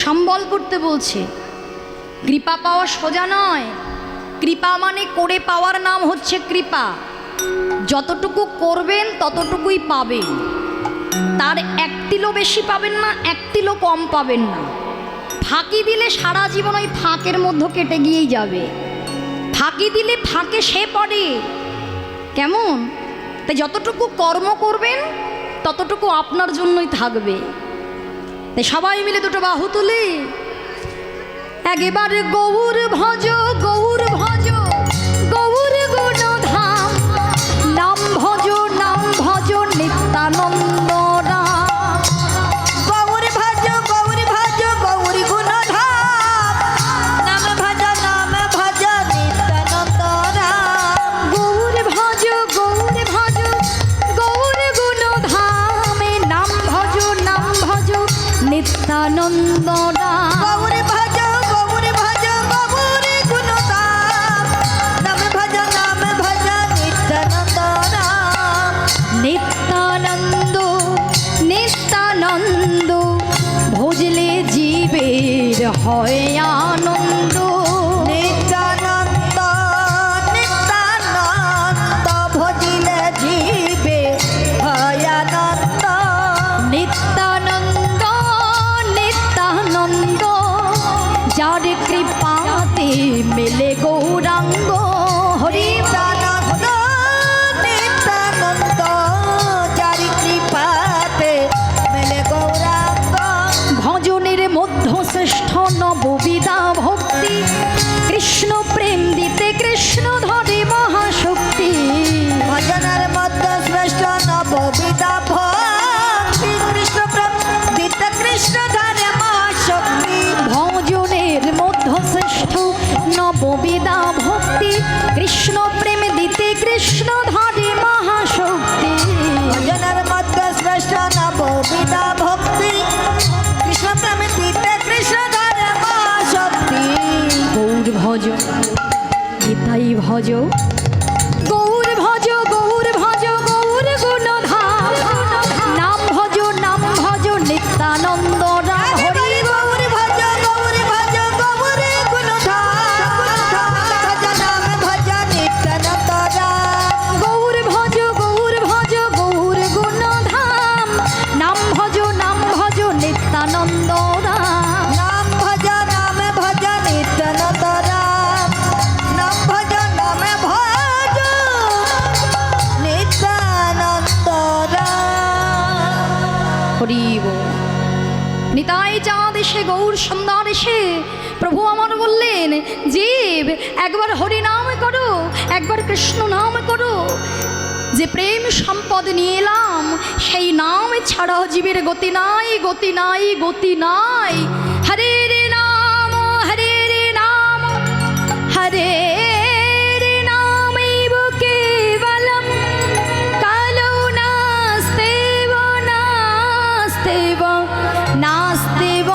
সম্বল করতে বলছে। কৃপা পাওয়া সোজা নয়। কৃপা মানে করে পাওয়ার নাম হচ্ছে কৃপা। যতটুকু করবেন ততটুকুই পাবেন, তার এক তিলও বেশি পাবেন না, এক তিলও কম পাবেন না। ফাঁকি দিলে সারা জীবন ওই ফাঁকের মধ্যে কেটে গিয়েই যাবে। ফাঁকি দিলে ফাঁকে সে পড়ে। কেমন? তাই যতটুকু কর্ম করবেন ততটুকু আপনার জন্যই থাকবে। তাই সবাই মিলে দুটো বাহু তুলে একেবারে গৌর ভজ গৌর ভজ গৌর গুণধাম, নাম ভজ নিত্যানন্দ রাম। গৌর ভজ গৌর ভজ গৌর গুণধাম, নাম ভজ নিত্যানন্দ রাম। গৌর ভজ গৌর ভজ গৌর গুণধামে, নাম ভজ নিত্যানন্দ রাম। গৌর ভজ গৌর ভজ গৌর গুণধাম, নাম ভজ নিত্যানন্দ রাম। নিত্যানন্দ নিত্যানন্দ ভজলে জীবের হয় আনন্দ। নিত্যানন্দ নিত্যানন্দ ভজিলে জীবে হয় আনন্দ। নিত্যানন্দ নিত্যানন্দ যার কৃপাতে মেলে গৌরাঙ্গ। হরি নিত্যানন্দ নিত্যানন্দ যারি কৃপাতে মেলে গৌরাঙ্গ। ভজনের মধ্য শ্রেষ্ঠ নববিধা ভক্তি, কৃষ্ণ প্রেম দিতে কৃষ্ণ ধরে মহাশক্তি। ভজনের মধ্যে শ্রেষ্ঠ নববিধা ভক্তি, কৃষ্ণ প্রেম দিতে কৃষ্ণ ধরে মহাশক্তি। ভজনের মধ্য শ্রেষ্ঠ নববিধা ভক্তি, কৃষ্ণ প্রেম দিতে কৃষ্ণ ধরে মহাশক্তি। ভজনের মধ্যে শ্রেষ্ঠ নববিধা ভক্তি, কৃষ্ণ প্রেম দিতে কৃষ্ণ ধরে মহাশক্তি। গৌর ভজ গীতাই ভজ, গৌর ভজ গৌর ভজ গৌর গুণধাম, নাম ভজ নিত্যানন্দ রাম। হরি গৌর ভজ গৌর ভজ গৌর গুণধাম, ভজ নাম ভজ নিত্যানন্দ রাম। গৌর ভজ গৌর ভজ গৌর গুণধাম, নাম ভজ নিত্যানন্দ রাম। নাম ভজ নিত্যানন্দ রাম, নাম ভজ নিত্যানন্দ রাম। হরি বল। নিতাই চাঁদ এসে গৌর সন্ধ্যার এসে প্রভু আমার বললেন, জীব একবার হরি নাম করো, একবার কৃষ্ণ নাম করো। যে প্রেম সম্পদ নিয়ে এলাম সেই নাম ছাড়া জীবের গতি নাই, গতি নাই, গতি নাই। হরে রে নাম, হরে রে নাম, হরে রে নামৈব কেবলম, কালো নাস্তেব নাস্তেব নাস্তেব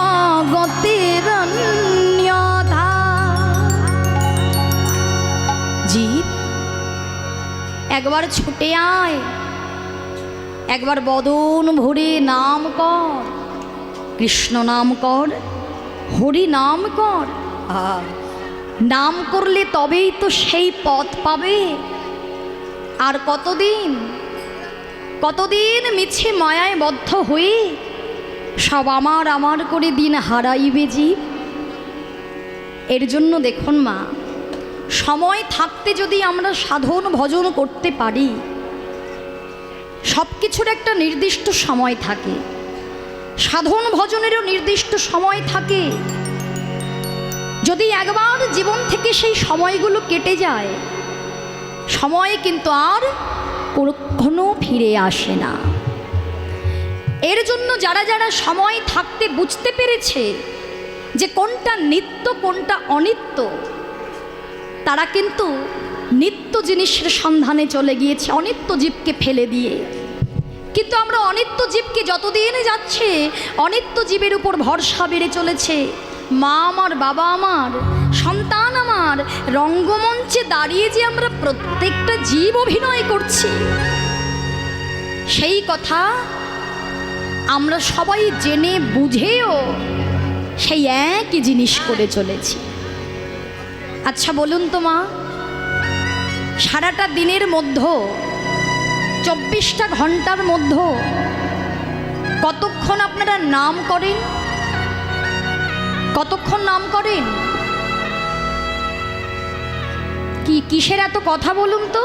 গতিরন্যথা। জীব একবার ছুটে আয়, একবার বদন ভরে নাম কর, কৃষ্ণ নাম কর, হরি নাম কর। নাম করলে তবেই তো সেই পথ পাবে। আর কতদিন কতদিন মিছে মায়ায় বদ্ধ হয়ে সব আমার আমার করে দিন হারাইবে জীব। এর জন্য দেখুন মা, সময় থাকতে যদি আমরা সাধন ভজন করতে পারি, সব কিছুর একটা নির্দিষ্ট সময় থাকে, সাধন ভজনেরও নির্দিষ্ট সময় থাকে। যদি একবার জীবন থেকে সেই সময়গুলো কেটে যায়, সময় কিন্তু আর কখনো ফিরে আসে না। এর জন্য যারা যারা সময় থাকতে বুঝতে পেরেছে যে কোনটা নিত্য কোনটা অনিত্য, তারা কিন্তু নিত্য জিনিসের সন্ধানে চলে গিয়েছে অনিত্য জীবকে ফেলে দিয়ে। কিন্তু আমরা অনিত্য জীবকে যতদিন যাচ্ছে অনিত্য জীবের উপর ভরসা বেড়ে চলেছে। মা আমার, বাবা আমার, সন্তান আমার, রঙ্গমঞ্চে দাঁড়িয়ে যে আমরা প্রত্যেকটা জীব অভিনয় করছি, সেই কথা আমরা সবাই জেনে বুঝেও সেই একই জিনিস করে চলেছি। আচ্ছা বলুন তো মা, সারাটা দিনের মধ্যে 24টা ঘন্টার মধ্যে কতক্ষণ আপনারা নাম করেন? কতক্ষণ নাম করেন? কিসের এত কথা বলুন তো?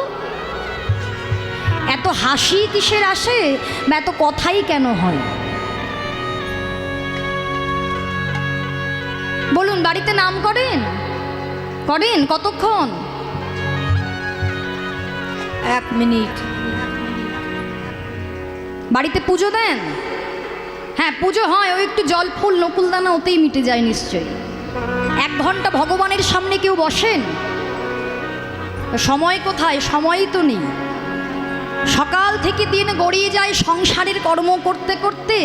এত হাসি কিসের আসে বা এত কথাই কেন হয়? বলুন, বাড়িতে নাম করেন? করেন কতক্ষণ? 1 মিনিট। বাড়িতে পুজো দেন? হ্যাঁ, পুজো হয়, ওই একটু জল ফুল নকুলদানা ওতেই মিটে যায় নিশ্চয়ই। 1 ঘন্টা ভগবানের সামনে কেউ বসেন? সময় কোথায়? সময়ই তো নেই। সকাল থেকে দিন গড়িয়ে যায় সংসারের কর্ম করতে করতে,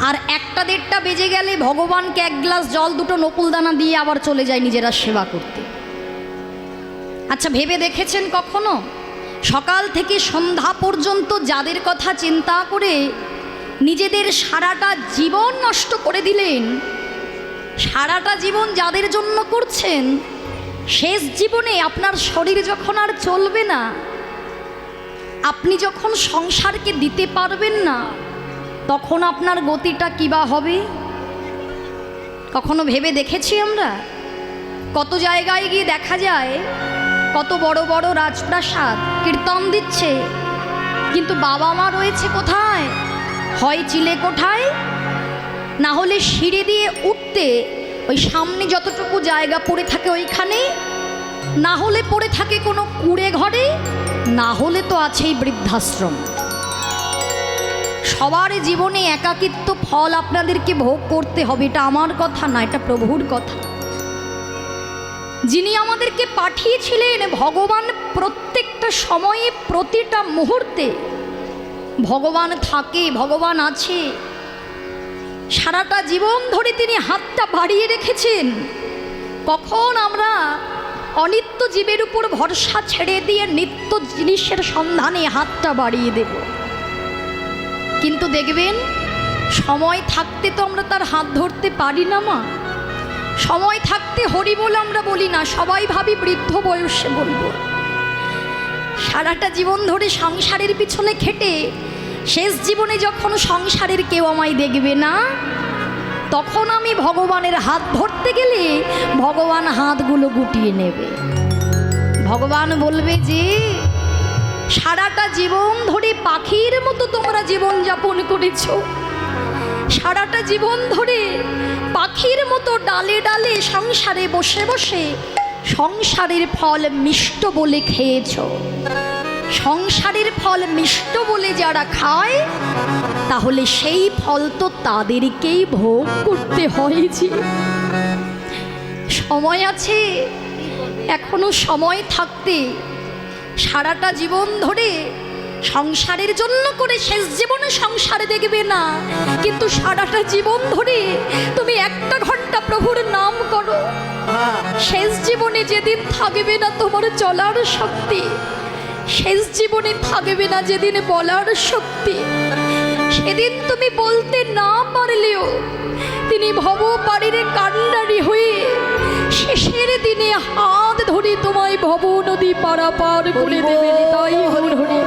আর 1টা-1.5টা বেজে গেলে ভগবানকে 1 গ্লাস জল 2টো নকুলদানা দিয়ে আবার চলে যায় নিজেরা সেবা করতে। আচ্ছা ভেবে দেখেছেন কখনো সকাল থেকে সন্ধ্যা পর্যন্ত যাদের কথা চিন্তা করে নিজেদের সারাটা জীবন নষ্ট করে দিলেন, সারাটা জীবন যাদের জন্য করছেন, শেষ জীবনে আপনার শরীর যখন আর চলবে না, আপনি যখন সংসারকে দিতে পারবেন না, তখন আপনার গতিটা কী বা হবে? কখনো ভেবে দেখেছি আমরা? কত জায়গায় গিয়ে দেখা যায় কত বড় বড় রাজপ্রাসাদ কীর্তন দিচ্ছে, কিন্তু বাবা মা রয়েছে কোথায়? হয় চিলে কোঠায়, না হলে সিঁড়ি দিয়ে উঠতে ওই সামনে যতটুকু জায়গা পড়ে থাকে ওইখানে, না হলে পড়ে থাকে কোনো কুঁড়ে ঘরে, না হলে তো আছেই বৃদ্ধাশ্রম। সবার জীবনে একাকিত্ব ফল আপনাদেরকে ভোগ করতে হবে। এটা আমার কথা না, এটা প্রভুর কথা। যিনি আমাদেরকে পাঠিয়েছিলেন, ভগবান প্রত্যেকটা সময়ে প্রতিটা মুহূর্তে ভগবান থাকে, ভগবান আছে। সারাটা জীবন ধরে তিনি হাতটা বাড়িয়ে রেখেছেন। কখন আমরা অনিত্য জীবের উপর ভরসা ছেড়ে দিয়ে নিত্য জিনিসের সন্ধানে হাতটা বাড়িয়ে দেব? কিন্তু দেখবেন সময় থাকতে তো আমরা তার হাত ধরতে পারি না মা। সময় থাকতে হরি বল আমরা বলি না, সবাই ভাবি বৃদ্ধ বয়সে বলবো। সারাটা জীবন ধরে সংসারের পিছনে খেটে শেষ জীবনে যখন সংসারের কেউ আমায় দেখবে না, তখন আমি ভগবানের হাত ধরতে গেলে ভগবান হাতগুলো গুটিয়ে নেবে। ভগবান বলবে যে সারাটা জীবন ধরে পাখির মতো তোমরা জীবন যাপন করেছ, সারাটা জীবন ধরে পাখির মতো ডালে ডালে সংসারে বসে বসে সংসারের ফল মিষ্ট বলে খেয়েছ। সংসারের ফল মিষ্ট বলে যারা খায়, তাহলে সেই ফল তো তাদেরকেই ভোগ করতে হয়। যে সময় আছে, এখনো সময় থাকতে সারাটা জীবন ধরে সংসারের জন্য করে শেষ জীবনে সংসারে দেখবে না, কিন্তু সারাটা জীবন ধরে তুমি 1টা ঘন্টা প্রভুর নাম করো। শেষ জীবনে যেদিন থাকবে না তোমার চলার শক্তি, শেষ জীবনে থাকবে না যেদিন বলার শক্তি, সেদিন তুমি বলতে না পারলেও তিনি ভবপাড়ির কান্ডারি হয়ে শেষের দিনে হাত ধরে তোমায় ভব নদী পারাপার করে দেবেন। তাই হরি হরি।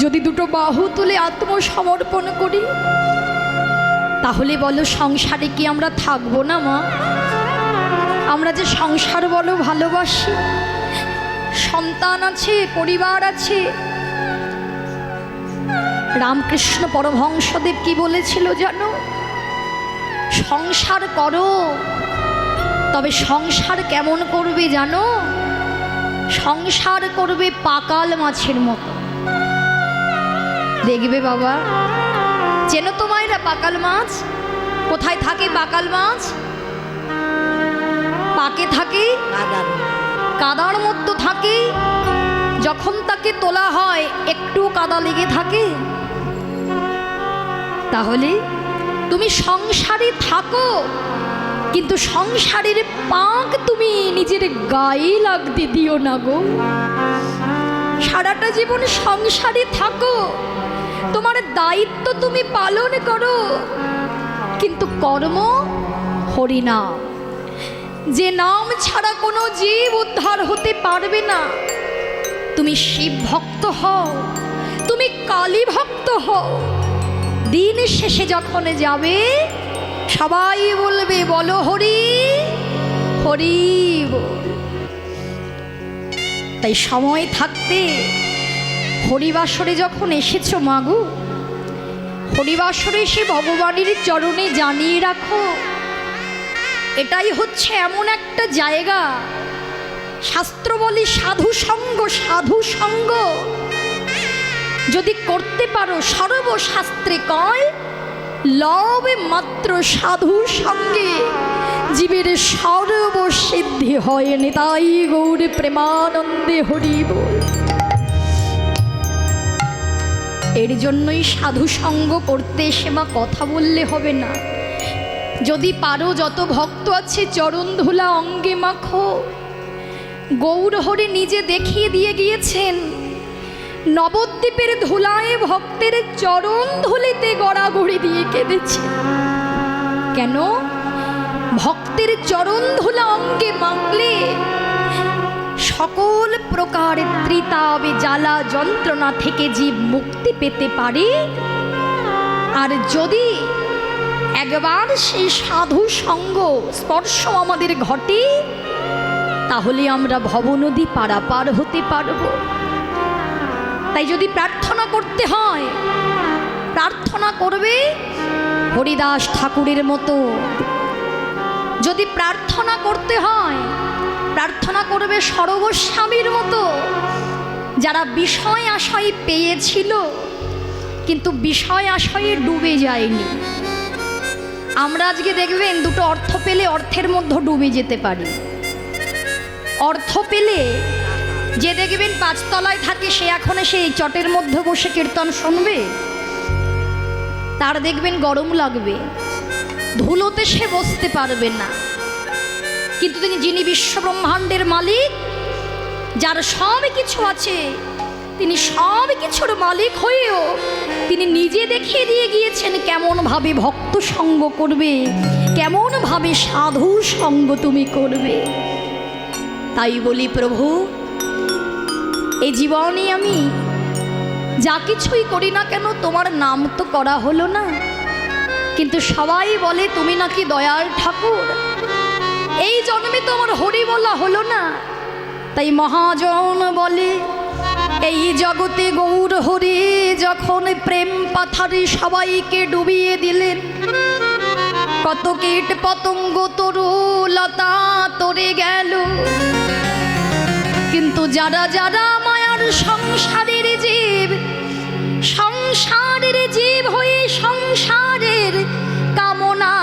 যদি 2টো বাহু তুলে আত্মসমর্পণ করি, তাহলে বলো সংসারে কি আমরা থাকবো না মা? আমরা যে সংসার বলো ভালোবাসি, সন্তান আছে, পরিবার আছে। রামকৃষ্ণ পরমহংসদেব কি বলেছিল জানো? সংসার করো, তবে সংসার কেমন করবে জানো? সংসার করবে পাকাল মাছের মতো। দেখবে বাবা, চেনো তো মায়েরা পাকাল মাছ? কোথায় থাকে পাকাল মাছ? পাকে থাকে, কাদার মধ্যে থাকে। যখন তাকে তোলা হয় একটু কাদা লেগে থাকে। তাহলে তুমি সংসারে থাকো, কিন্তু সংসারের পাক তুমি নিজের গায়ে লাগতে দিও না গো। সারাটা জীবন সংসারে থাকো, তোমার দায়িত্ব তুমি পালন করো, কিন্তু কর্ম হরিনাম। যে নাম ছাড়া কোনো জীব উদ্ধার হতে পারবে না। তুমি শিব ভক্ত হও, তুমি কালী ভক্ত হও, দিন শেষে যখন যাবে সবাই বলবে বলো হরি হরি বল। তাই সময় থাকতে হরিবাসরে যখন এসেছো মাগো, হরিবাসরে এসে ভগবানের চরণে জানিয়ে রাখো, এটাই হচ্ছে এমন একটা জায়গা, শাস্ত্র বলি সাধু সঙ্গ, সাধু সঙ্গ যদি করতে পারো, সর্বশাস্ত্রে কয় লবে মাত্র সাধু সঙ্গে জীবের সর্বসিদ্ধি হয়। নিতাই গৌর প্রেমানন্দে হরি বল। এর জন্যই সাধু সঙ্গ করতে এসে বা কথা বললে হবে না। যদি পারো যত ভক্ত আছে চরণ ধুলা অঙ্গে মাখো। গৌর হরি নিজে দেখিয়ে দিয়ে গিয়েছেন, নবদ্বীপের ধুলায় ভক্তের চরণ ধুলিতে গড়াগড়ি দিয়ে কেঁদেছে। কেন? ভক্তের চরণ ধুলা অঙ্গে মাখলে সকল প্রকার ত্রিতাপ জ্বালা যন্ত্রণা থেকে জীব মুক্তি পেতে পারে। আর যদি একবার সেই সাধু সঙ্গ স্পর্শ আমাদের ঘটে, তাহলে আমরা ভবনদী পারাপার হতে পারব। তাই যদি প্রার্থনা করতে হয়, প্রার্থনা করবে হরিদাস ঠাকুরের মতো। যদি প্রার্থনা করতে হয়, প্রার্থনা করবে সরগোস্বামীর মতো, যারা বিষয় আশয় পেয়েছিল কিন্তু বিষয় আশয়ে ডুবে যায়নি। আমরা আজকে দেখবেন দুটো অর্থ পেলে অর্থের মধ্যে ডুবে যেতে পারি। অর্থ পেলে যে দেখবেন পাঁচতলায় থাকে, সে এখন সেই চটের মধ্যে বসে কীর্তন শুনবে, তার দেখবেন গরম লাগবে, ধুলোতে সে বসতে পারবে না। কিন্তু যিনি বিশ্বব্রহ্মাণ্ডের মালিক, যার সব কিছু আছে, তিনি সব কিছুর মালিক হয়েও তিনি নিজে দেখিয়ে দিয়ে গিয়েছেন কেমনভাবে ভক্ত সঙ্গ করবে, কেমনভাবে সাধু সঙ্গ তুমি করবে। তাই বলি প্রভু, এই জীবনে আমি যা কিছুই করি না কেন তোমার নাম তো করা হলো না, কিন্তু সবাই বলে তুমি নাকি দয়াল ঠাকুর। এই জন্মে তো আমার হরি বলা হলো না। তাই মহাজন বলে এই জগতে গৌর হরি যখন প্রেম পাথারে সবাইকে ডুবিয়ে দিলেন, কত কীট পতঙ্গ তরু লতা তরে গেল, কিন্তু যারা যারা মায়ার সংসারের জীব, সংসারের জীব হয়ে সংসারের কামনা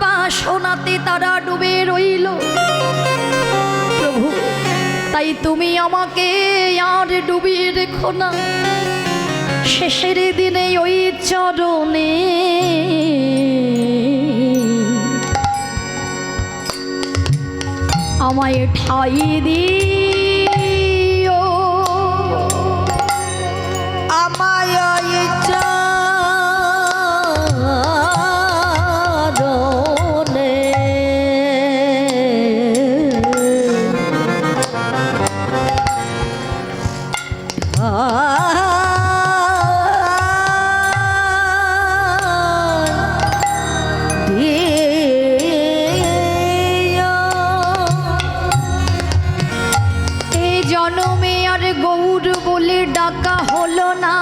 বাসনাতে তারা ডুবে রইল। প্রভু, তাই তুমি আমাকে আর ডুবিয়ে রেখো না, শেষের দিনে ওই চরণে আমায় ঠাই দিও, আমায় চরণে জনমে আর গৌর বলে ডাকা হলো না,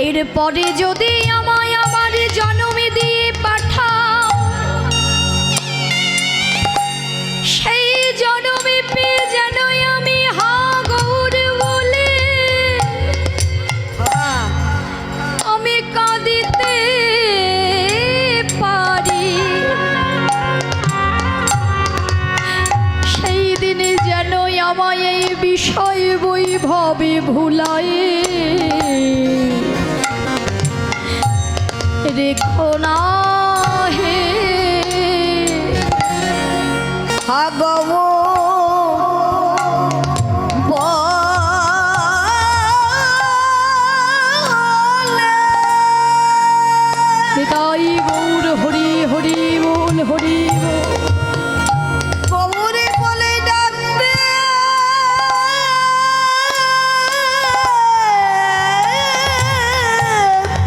এরপরে যদি আমায় আমার জনমে দিয়ে পাঠাও, সেই জনমে পেয়ে যেন আমি হা গৌর বলে আমি কাঁদিতে পারি। সেই দিনে যেন আমায় এই বিষয় বৈভবে ভুলায় রেখো না হে ভাগব নিতাই গৌর হরি হরি বল হরি বল। গৌরে বলে ডাকতে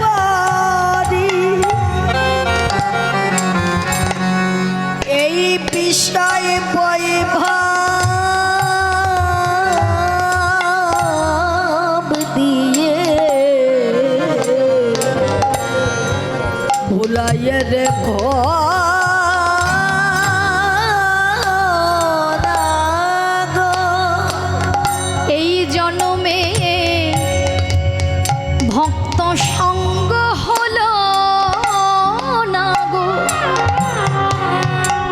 পারি, এই বিষয়ে ভাব দিয়ে ভুলাইয়ে রেখো এই জন্মে ভক্ত সঙ্গ হলো না গো,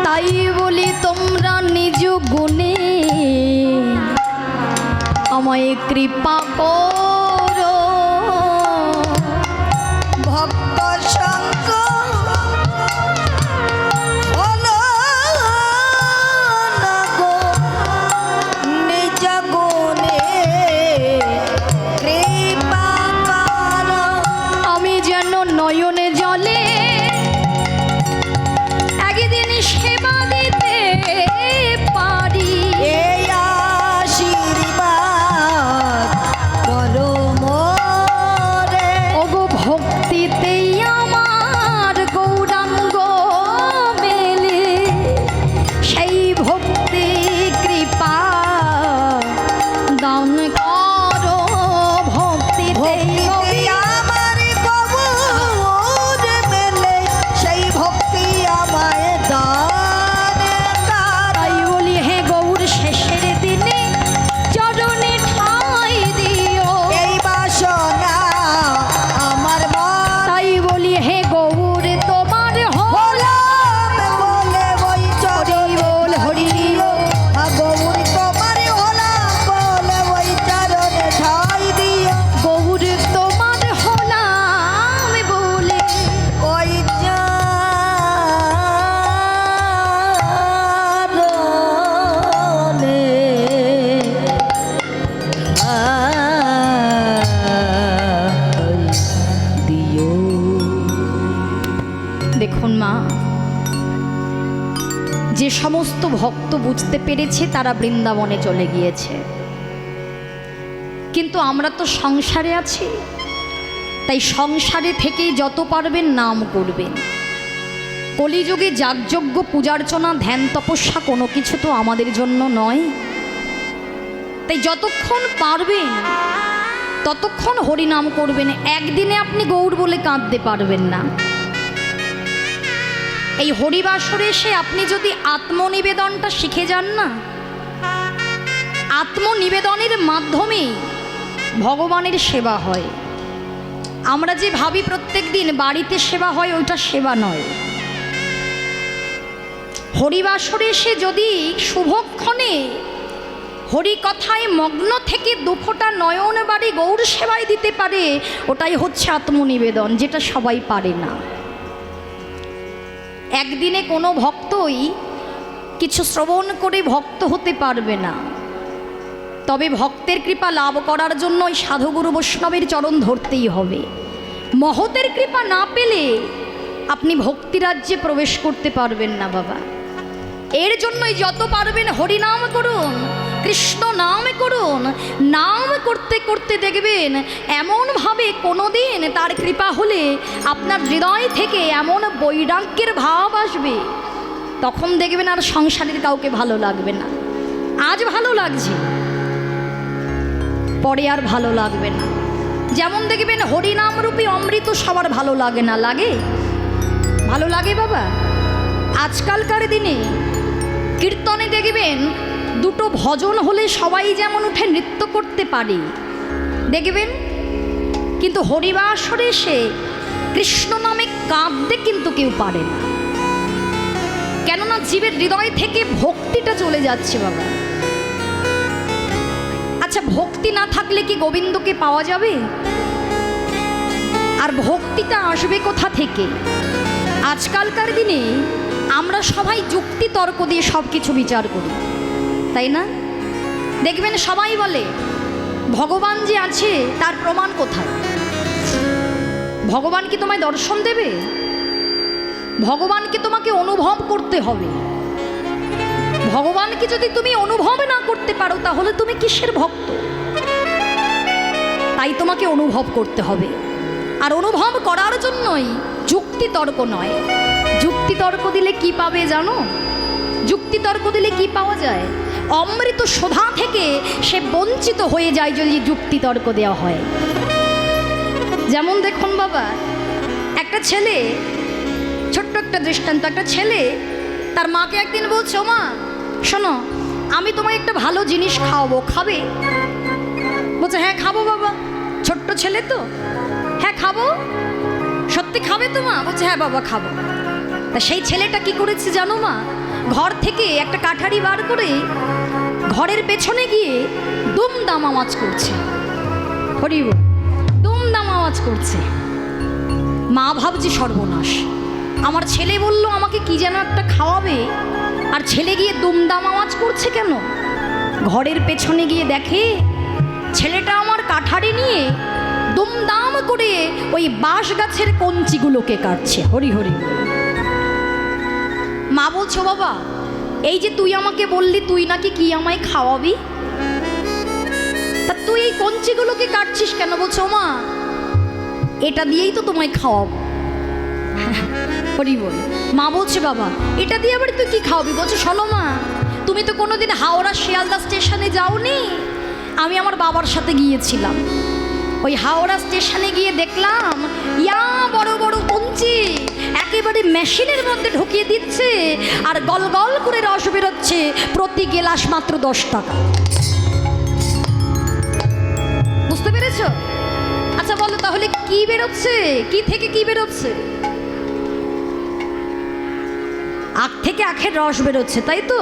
তাই বলি তোমরা নিজ গুণে আমায় কৃপা করো। ভক্ত সঙ্গ হলো না গো, নিজ গুণে কৃপা করো। আমি যেন নয়নে জলে একদিন সেবা দিতে পারি, এই আশীর্বাদ করো মোরে। ওগো ভক্তিতেই আমার গৌরাঙ্গ মেলে, সেই ভক্তি কৃপা দান করো। ভক্তিতেই ভক্তি আমার গৌর মেলে, সেই ভক্তি আমায় দান করো। তাই বলি হে গৌর শেষের দিনে চরণে ঠাঁই দিও, এই বাসনা আমার মন তাই বলি হে গৌর তোমার হলাম বলে ওই চরণে বল হরি দিও। গৌর তোমার হলাম বলে ওই চরণে ঠাই দিও। গৌর তোমার হলাম বলে ওই চরণে ঠাই দিও। দেখুন মা, যে সমস্ত ভক্ত বুঝতে পেরেছে তারা বৃন্দাবনে চলে গিয়েছে, কিন্তু আমরা তো সংসারে আছি, তাই সংসারে থেকেই যত পারবেন নাম করবেন। কলিযুগে যাগযজ্ঞ পূজার্চনা ধ্যান তপস্যা কোনো কিছু তো আমাদের জন্য নয়, তাই যতক্ষণ পারবেন ততক্ষণ হরিনাম করবেন। একদিনে আপনি গৌর বলে কাঁদতে পারবেন না। এই হরিবাসরে এসে আপনি যদি আত্মনিবেদনটা শিখে যান না, আত্মনিবেদনের মাধ্যমে ভগবানের সেবা হয়। আমরা যে ভাবি প্রত্যেক দিন বাড়িতে সেবা হয়, ওইটা সেবা নয়। হরিবাসরে এসে যদি শুভক্ষণে হরিকথায় মগ্ন থেকে দুফোঁটা নয়ন বাড়ি গৌর সেবায় দিতে পারে, ওটাই হচ্ছে আত্মনিবেদন, যেটা সবাই পারে না। একদিনে কোনো ভক্তই কিছু শ্রবণ করে ভক্ত হতে পারবে না। তবে ভক্তের কৃপা লাভ করার জন্য ওই সাধুগুরু বৈষ্ণবের চরণ ধরতেই হবে। মহতের কৃপা না পেলে আপনি ভক্তিরাজ্যে প্রবেশ করতে পারবেন না বাবা। এর জন্যই যত পারবেন হরিনাম করুন, কৃষ্ণ নাম করুন। নাম করতে করতে দেখবেন এমনভাবে কোনো দিন তার কৃপা হলে আপনার হৃদয় থেকে এমন বৈরাগ্যের ভাব আসবে, তখন দেখবেন আর সংসারের কাউকে ভালো লাগবে না। আজ ভালো লাগছে, পরে আর ভালো লাগবে না। যেমন দেখবেন হরিনামরূপী অমৃত সবার ভালো লাগে না, লাগে? ভালো লাগে বাবা। আজকালকার দিনে কীর্তনে দেখবেন দুটো ভজন হলে সবাই যেমন উঠে নৃত্য করতে পারে দেখবেন, কিন্তু হরিবাসরে এসে কৃষ্ণ নামে কাঁদতে কিন্তু কেউ পারে না। কেননা জীবের হৃদয় থেকে ভক্তিটা চলে যাচ্ছে বাবা। আচ্ছা, ভক্তি না থাকলে কি গোবিন্দকে পাওয়া যাবে? আর ভক্তিটা আসবে কোথা থেকে? আজকালকার দিনে আমরা সবাই যুক্তি তর্ক দিয়ে সব কিছু বিচার করি, তাই না? দেখবেন সবাই বলে ভগবান যে আছে তার প্রমাণ কোথায়? ভগবান কি তোমায় দর্শন দেবে? ভগবানকে তোমাকে অনুভব করতে হবে। ভগবানকে যদি তুমি অনুভব না করতে পারো তাহলে তুমি কিসের ভক্ত? তাই তোমাকে অনুভব করতে হবে। আর অনুভব করার জন্যই যুক্তি তর্ক নয়। যুক্তি তর্ক দিলে কি পাবে জানো? যুক্তি তর্ক দিলে কি পাওয়া যায়? অমৃত সুধা থেকে সে বঞ্চিত হয়ে যায় যদি যুক্তি তর্ক দেওয়া হয়। যেমন দেখুন বাবা, একটা ছেলে, ছোট্ট একটা দৃষ্টান্ত, একটা ছেলে তার মাকে একদিন বলছে, ও মা শোনো, আমি তোমায় একটা ভালো জিনিস খাওয়াবো, খাবে? বলছে হ্যাঁ খাবো বাবা। ছোট্ট ছেলে তো, হ্যাঁ খাবো। সত্যি খাবে তো মা? বলছে হ্যাঁ বাবা খাবো। তা সেই ছেলেটা কি করেছে জানো মা? ঘর থেকে একটা কাঠারি বার করে ঘরের পেছনে গিয়ে দুমদাম আওয়াজ করছে। হরিব, দুমদাম আওয়াজ করছে। মা ভাবছি সর্বনাশ, আমার ছেলে বলল আমাকে কি যেন একটা খাওয়াবে, আর ছেলে গিয়ে দুমদাম আওয়াজ করছে কেন? ঘরের পেছনে গিয়ে দেখে ছেলেটা আমার কাঠারি নিয়ে দুমদাম করে ওই বাঁশ গাছের কঞ্চিগুলোকে কাটছে। হরি হরি। মা বলছো বাবা, এই যে তুই আমাকে বললি তুই নাকি কি আমায় খাওয়াবি, তা তুই এই কঞ্চিগুলোকে কাটছিস কেন? বলছো মা এটা দিয়েই তো তোমায় খাওয়াবো। হরি বল। মা বলছে বাবা এটা দিয়ে আবার তুই কি খাওয়াবি? বলছে শোনো মা, তুমি তো কোনোদিন হাওড়া শিয়ালদা স্টেশনে যাওনি। আমি আমার বাবার সাথে গিয়েছিলাম। ওই হাওড়া স্টেশনে গিয়ে দেখলাম ইয়া বড় বড় কঞ্চি একেবারে মেশিনের মধ্যে ঢুকিয়ে দিচ্ছে, আর গল গল করে রস বেরোচ্ছে, প্রতি গেলাস মাত্র 10 টাকা। বুঝতে পেরেছ? আচ্ছা বলো তাহলে কি বেরোচ্ছে? কি থেকে কি বেরোচ্ছে? আখ থেকে আখের রস বেরোচ্ছে, তাই তো?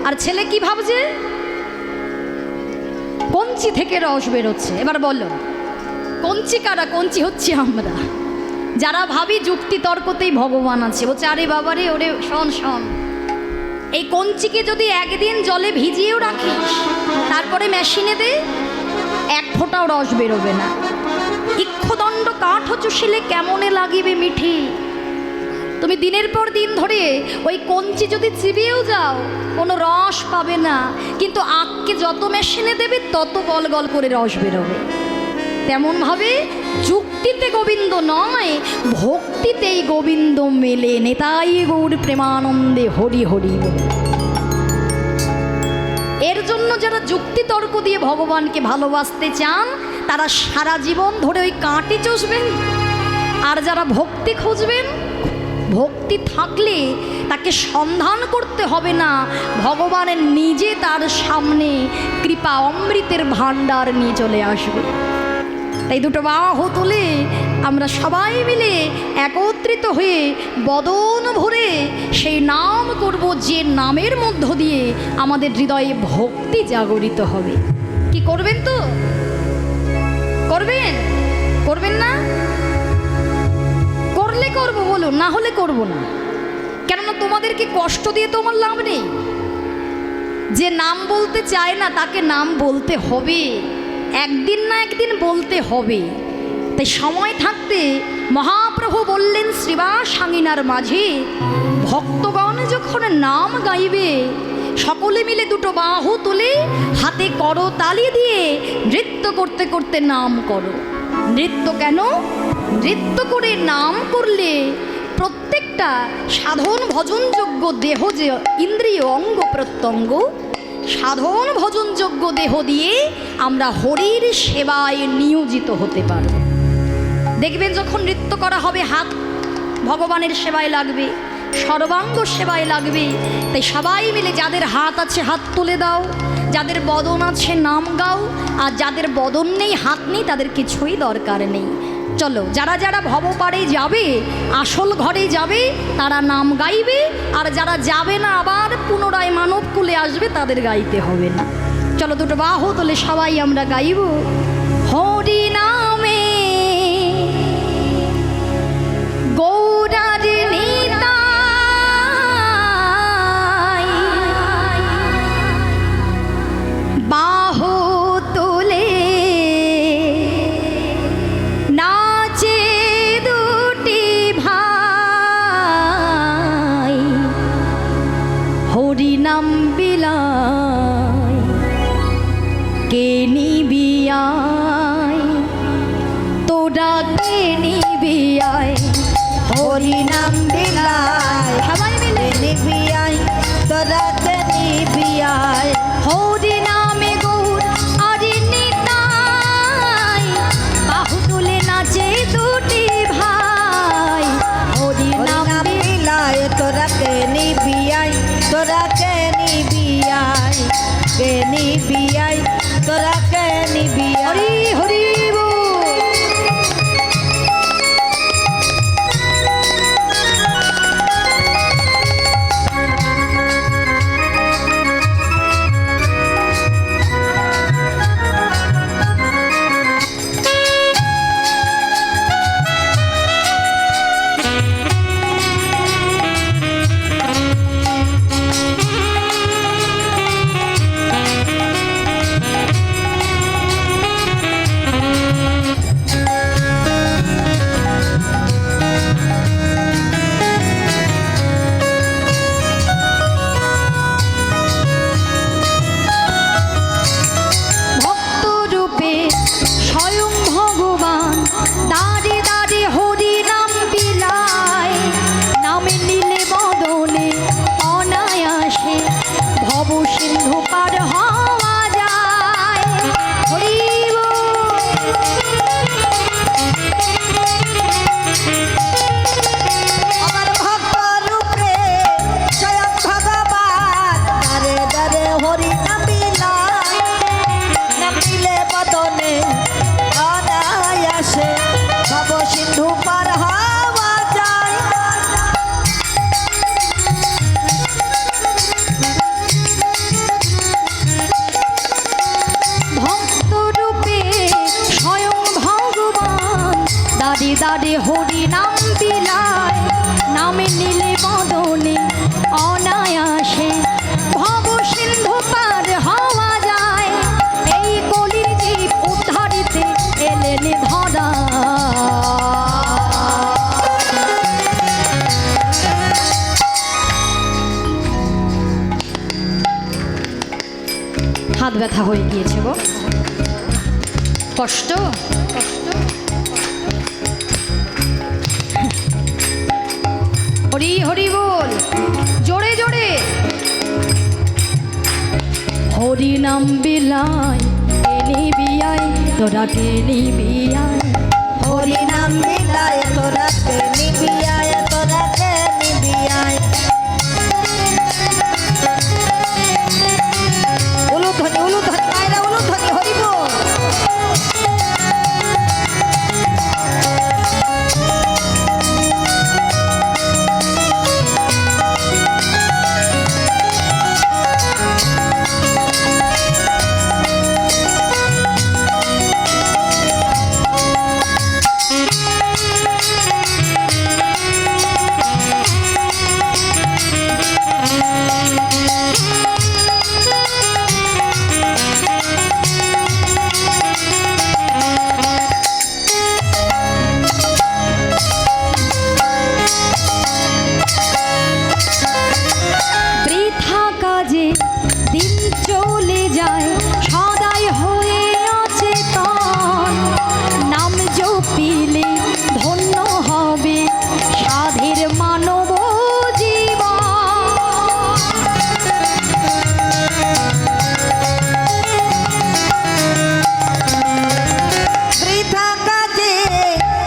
আর ছেলে কি ভাবছে? কঞ্চি থেকে রস বেরোচ্ছে। এবার বলো কঞ্চি কারা? কঞ্চি হচ্ছে আমরা, যারা ভাবি যুক্তি তর্কতেই ভগবান আছে। বলছে আরে বাবারে, ওরে শোন শোন, এই কঞ্চিকে যদি একদিন জলে ভিজিয়েও রাখিস, তারপরে মেশিনে দে, এক ফোঁটাও রস বেরোবে না। ইক্ষদণ্ড কাঠ চুষিলে কেমনে লাগিবে মিঠি। তুমি দিনের পর দিন ধরে ওই কঞ্চি যদি চিবিয়েও যাও কোনো রস পাবে না, কিন্তু আখকে যত মেশিনে দেবে তত গল গল করে রস বেরোবে। তেমনভাবে যুক্তিতে গোবিন্দ নয়, ভক্তিতেই গোবিন্দ মেলে। নেতাই গৌর প্রেমানন্দে হরি হরি। এর জন্য যারা যুক্তি তর্ক দিয়ে ভগবানকে ভালোবাসতে চান তারা সারা জীবন ধরে ওই কাঁটি চষবেন। আর যারা ভক্তি খুঁজবেন, ভক্তি থাকলে তাকে সন্ধান করতে হবে না, ভগবানের নিজে তার সামনে কৃপা অমৃতের ভাণ্ডার নিয়ে চলে আসবে। তাই দুটো বাহু তুলে আমরা সবাই মিলে একত্রিত হয়ে বদন ভরে সেই নাম করব, যে নামের মধ্য দিয়ে আমাদের হৃদয়ে ভক্তি জাগরিত হবে। কি করবেন তো? করবেন? করবেন না? করলে করবো বলুন, না হলে করব না। কেননা তোমাদেরকে কষ্ট দিয়ে তোমার লাভ নেই। যে নাম বলতে চায় না তাকে নাম বলতে হবে, একদিন না একদিন বলতে হবে। তাই সময় থাকতে মহাপ্রভু বললেন শ্রীবাস আঙিনার মাঝে, ভক্তগণ যখন নাম গাইবে সকলে মিলে দুটো বাহু তুলে হাতে করো তালি দিয়ে নৃত্য করতে করতে নাম করো। নৃত্য কেন? নৃত্য করে নাম করলে প্রত্যেকটা সাধন ভজনযোগ্য দেহ, যে ইন্দ্রিয় অঙ্গ প্রত্যঙ্গ, সাধন ভজনযোগ্য দেহ দিয়ে আমরা হরির সেবায় নিয়োজিত হতে পারব। দেখবেন যখন নৃত্য করা হবে হাত ভগবানের সেবায় লাগবে, সর্বাঙ্গ সেবায় লাগবে। তাই সবাই মিলে যাদের হাত আছে হাত তুলে দাও, যাদের বদন আছে নাম গাও, আর যাদের বদন নেই হাত নেই তাদের কিছুই দরকার নেই। চলো, যারা যারা ভবপারে যাবে, আসল ঘরে যাবে, তারা নাম গাইবে, আর যারা যাবে না আবার পুনরায় মানব কুলে আসবে তাদের গাইতে হবে না। চলো দুটো বাহু তুলে সবাই আমরা গাইব, হরি নামে গৌরার নিতাই, বাহু তুলে নাচে দুটি ভাই, কে নিবি আয় তোরা কে নিবি আয় হরি হরি বল। ভক্ত রূপে স্বয়ং ভগবান দাঁড়ে দাঁড়ে হরি নাম বিলায়, নামে নীলে বদনে অনায়াসে ভব সিন্ধু পার হওয়া যায়। হরি বল। আমার ভক্ত রূপে স্বয়ং ভগবান দারে দারে হরি নাম বিলায়, নামিলে বদনে অনায়াসে ভব সিন্ধু পার হওয়া যায়। ভক্ত রূপে স্বয়ং ভগবান দাঁড়ে দাঁড়ে হরি নাম বিলায়, নামে নীলে বদনে অনায়াসে ভব সিন্ধু পার হওয়া যায়। এই কলির জীব উদ্ধারিতে এলেন ধরা, হাত ব্যথা হয়ে গিয়েছে গো, কষ্ট কষ্ট। হরি হরি বল জোরে জোরে। হরি নাম বিলায় কে নিবি আয় তোরা কে নিবি আয়। হরি নাম বিলায় তোরা কে নিবি আয় তোরা কে নিবি আয়। উলুধ্বনি উলুধ্বনি মায়েরা উলুধ্বনি হরি বল। বৃথা কাজে দিন চলে যায় সদাই হয়ে অচেতন, নাম জপিলে ধন্য হবে সাধের মানব জীবন। বৃথা কাজে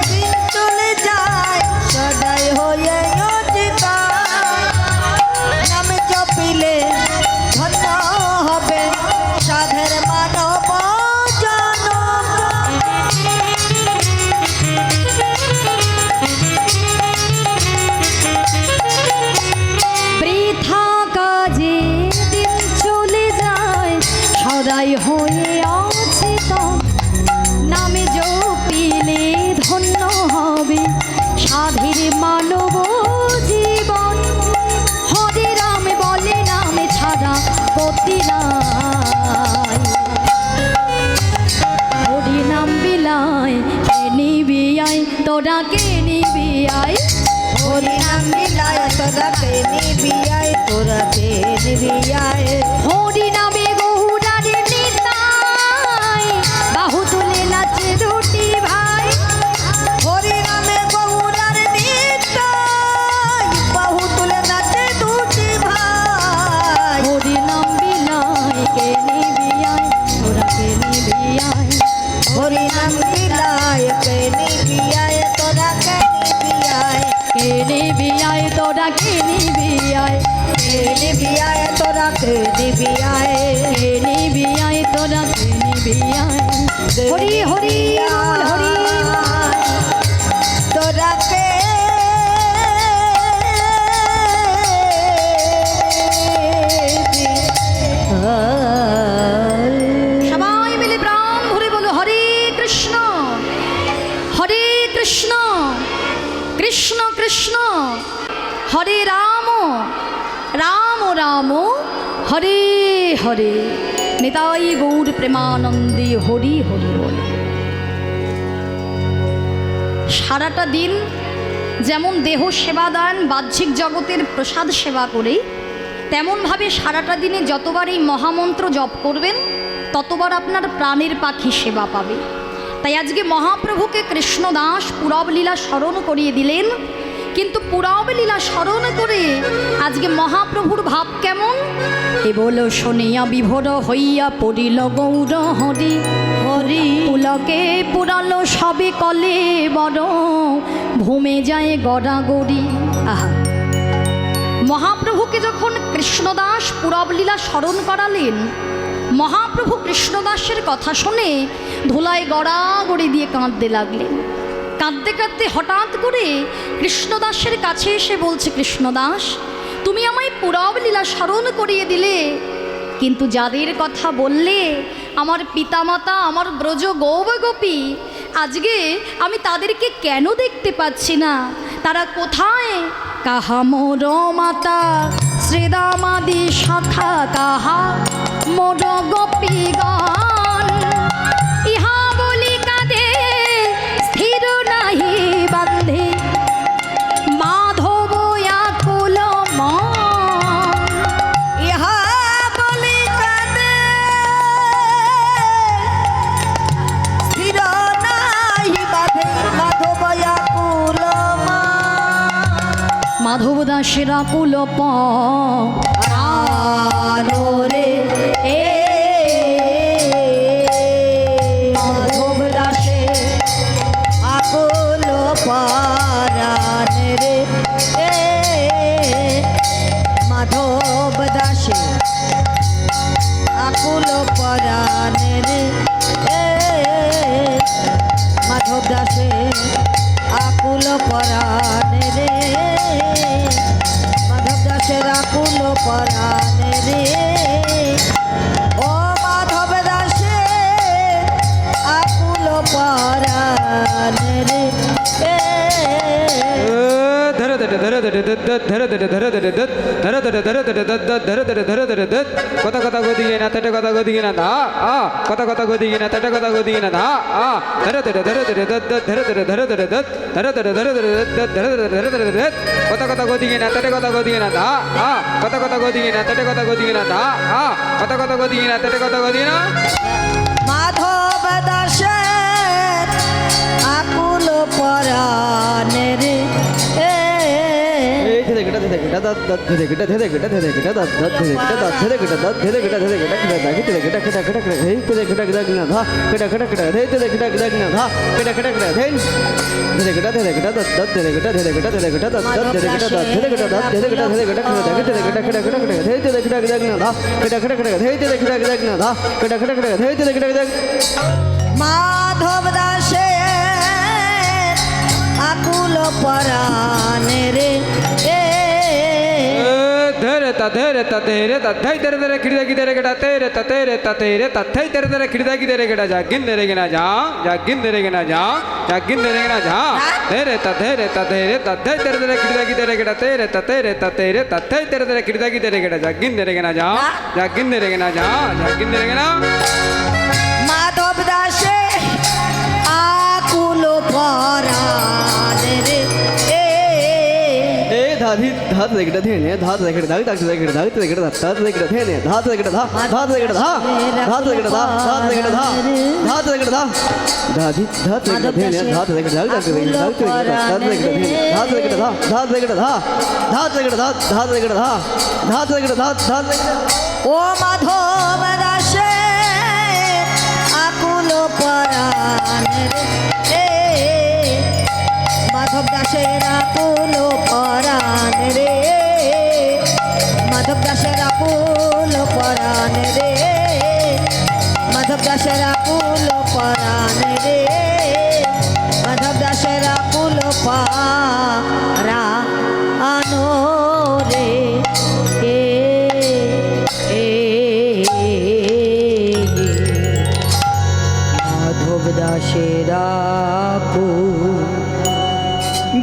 দিন চলে যায় সদাই হয়ে অচিত, নাম জপিলে ধন্য হবে সাধের মানব জনম। বৃথা কাজে দিন চলে যায় সদাই হয়ে অচেতন, নামে জপিলে ধন্য হবে সাধের মানব জীবন। হরে রাম বলে নামে ছাড়া গতি নাই, হরি নাম বিলায় কে নিবি আয় তোরা কে নিবি আয়। হরি নাম বিলায় তোরা কে নিবি আয় তোরা কে নিবি আয়। হরি নামে গৌরারে নিতাই, বাহু তুলে নাচে দুটি ভাই। হরি নামে গৌরার নিতাই, বাহু তুলে নাচে দুটি ভাই। হরি নাম বিলায় কে নিবি আয় তোরা কে নিবি আয়। হরি নাম বিলায় কে নিবি আয় তোরা কে নিবি কে নিবি আয় তোরা কে নিবি আয় তোরা কে নিবি আয় কে নিবি আয় তোরা কে নিবি আয় হরি হরি বল, হরি বল। তোরা কে সবাই মিলে প্রাণ ভরে বলো হরে কৃষ্ণ কৃষ্ণ কৃষ্ণ কৃষ্ণ হরে রাম রাম রাম হরে হরে নিতাই গৌর প্রেমানন্দে হরি হরি বল। সারাটা দিন যেমন দেহ সেবা দান বাহ্যিক জগতের প্রসাদ সেবা করে, তেমনভাবে সারাটা দিনে যতবার এই মহামন্ত্র জপ করবেন ততবার আপনার প্রাণের পাখি সেবা পাবে। তাই আজকে মহাপ্রভুকে কৃষ্ণদাস পুরব লীলা স্মরণ করিয়ে দিলেন, কিন্তু পুরব লীলা স্মরণ করে আজকে মহাপ্রভুর ভাব কেমন এ বলো শুনিয়া বিভোর হইয়া পড়িল গৌর হরি হরি পুলকে পুরালো সবে কলে বড় ভূমে যায় গড়াগড়ি। আহা, মহাপ্রভুকে যখন কৃষ্ণদাস পুরব লীলা স্মরণ করালেন, মহাপ্রভু কৃষ্ণদাসের কথা শুনে ধুলায় গড়াগড়ি দিয়ে কাঁদতে লাগলেন। কাঁদতে কাঁদতে হঠাৎ করে কৃষ্ণদাসের কাছে এসে বলছে, কৃষ্ণদাস তুমি আমায় পুরব লীলা স্মরণ করিয়ে দিলে, কিন্তু যাদের কথা বললে আমার পিতামাতা আমার ব্রজ গৌব গোপী, আজকে আমি তাদেরকে কেন দেখতে পাচ্ছি না, তারা কোথায়? কাহা মোর মাতা শ্রীদামাদি শাখা কাহা মোর গোপীগণ, ইহা বলি কাঁদে স্থির নাহি বান্ধে মাধব আকুল মন। ইহা বলি কাঁদে স্থির নাহি বাঁধে মাধব আকুল মাধব দাসের আকুল আরো রে এ মাধব দাসে আকুল পারান রে এ মাধব দাসে আকুল পারান রে এ মাধব দাসে আকুল পরাণ রে মাধব দাসের আকুল পরাণ রে ও মাধব দাসে আকুল পরাণ রে ধরে ধরে ধরে ধরে ধরে ধরে ধরে ধরে ধরে ধরে ধরে ধরে ধরে ধরে ধরে ধরে ধরে কথা কথা গদিয়ে না তেটে কথা গদিয়ে না ধা আ কথা কথা গদিয়ে না তেটে কথা গদিয়ে না ধা আ ধরে ধরে ধরে ধরে ধরে ধরে ধরে ধরে ধরে ধরে ধরে ধরে ধরে ধরে ধরে ধরে কথা কথা গদিয়ে না তেটে কথা গদিয়ে না ধা আ কথা কথা গদিয়ে না তেটে কথা গদিয়ে না ধা আ কথা কথা গদিয়ে না তেটে কথা গদিয়ে না মাধব দাসের আকুল পরাণ রে মাধব দাসে আকুল পরাণ রে ধরে তা ধরে তা ধরে তা থাই ধরে ধরে খিড়দা কি ধরে গেটা তেরে তা তেরে তা তেরে তা থাই ধরে ধরে খিড়দা কি ধরে গেটা যা গিন ধরে গেনা যা যা গিন ধরে গেনা যা যা গিন ধরে গেনা যা ধরে তা ধরে তা ধরে তা থাই ধরে ধরে খিড়দা কি ধরে গেটা তেরে তা তেরে তা তেরে তা থাই ধরে ধরে খিড়দা কি ধরে গেটা যা গিন ধরে গেনা যা যা গিন ধরে গেনা যা যা গিন ধরে গেনা মাধব দাসে আকুল পরাণ রে धाधी धात लेकर धेने धात लेकर धात धात लेकर धात लेकर धात लेकर धेने धात लेकर धा धात लेकर धा धात लेकर धा धात लेकर धा धात लेकर धा धाधी धात लेकर धेने धात लेकर धात धात लेकर धात लेकर धेने धात लेकर धा धात लेकर धा धात लेकर धा धात लेकर धा धात लेकर धा धात लेकर ও মাধব দাসে আকুল পরাণ রে মাধব দাসের আকুল পরাণ রে, মাধব দাসের আকুল পরাণ রে, মাধব দাসের আকুল পরাণ রে, মাধব দাসের আকুল পরাণ রে এ মাধব দাসের আকুল।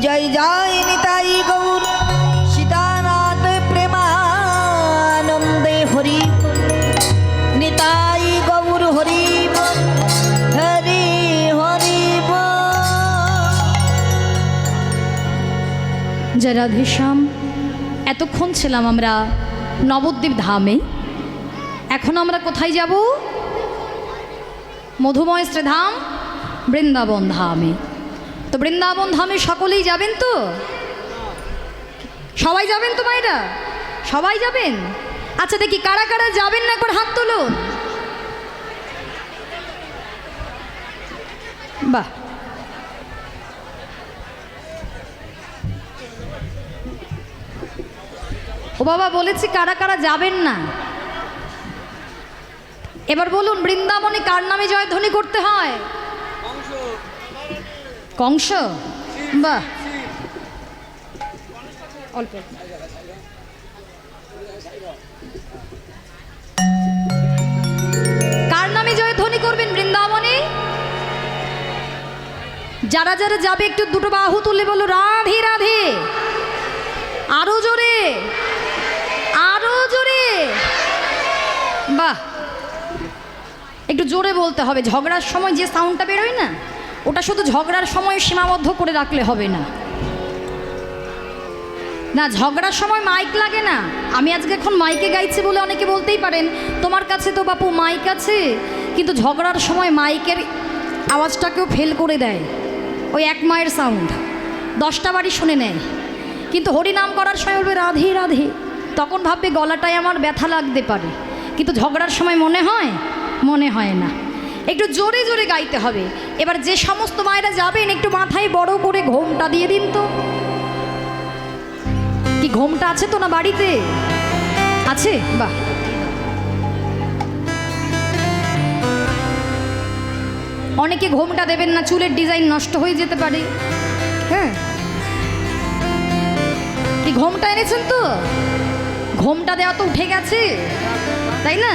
জয় জয় নিতাই গৌর সীতানাথ প্রেমানন্দে হরি নিতাই গৌর হরি বল, হরি হরি বল। জয় রাধেশ্যাম। এতক্ষণ ছিলাম আমরা নবদ্বীপ ধামে, এখন আমরা কোথায় যাব? মধুময় শ্রীধাম বৃন্দাবন ধামে। তো বৃন্দাবন ধামে সকলেই যাবেন তো? সবাই যাবেন তো মায়েরা? সবাই যাবেন? আচ্ছা দেখি কারা কারা যাবেন না, একবার হাত তুলুন। বাহ, ও বাবা বলেছি কারা কারা যাবেন না। এবার বলুন, বৃন্দাবনে কার নামে জয়ধ্বনি করতে হয়? কংস। বাহ, অল্প। কার নামে জয়ধ্বনি করবেন বৃন্দাবনে? যারা যারা যাবে একটু দুটো বাহু তুলে বলো রাধে রাধে। আরো জোরে, আরো জোরে। বাহ, একটু জোরে বলতে হবে। ঝগড়ার সময় যে সাউন্ডটা বেরোয় না, ওটা শুধু ঝগড়ার সময় সীমাবদ্ধ করে রাখলে হবে না। না, ঝগড়ার সময় মাইক লাগে না। আমি আজকে এখন মাইকে গাইছি বলে অনেকে বলতেই পারেন তোমার কাছে তো বাপু মাইক আছে, কিন্তু ঝগড়ার সময় মাইকের আওয়াজটাকেও ফেল করে দেয়। ওই এক মায়ের সাউন্ড 10টা বাড়ি শুনে নেয়, কিন্তু হরিনাম করার সময় বলবে রাধে রাধে, তখন ভাববে গলাটায় আমার ব্যথা লাগতে পারে, কিন্তু ঝগড়ার সময় মনে হয়? মনে হয় না। একটু জোরে জোরে গাইতে হবে। এবার যে সমস্ত মায়েরা যাবেন একটু মাথায় বড় করে ঘোমটা দিয়ে দিন তো। কি ঘোমটা আছে তো না বাড়িতে? আছে? বাহ, অনেকে ঘোমটা দেবেন না, চুলের ডিজাইন নষ্ট হয়ে যেতে পারে। হ্যাঁ, কি ঘোমটা এনেছেন তো? ঘোমটা দেওয়া তো উঠে গেছে, তাই না?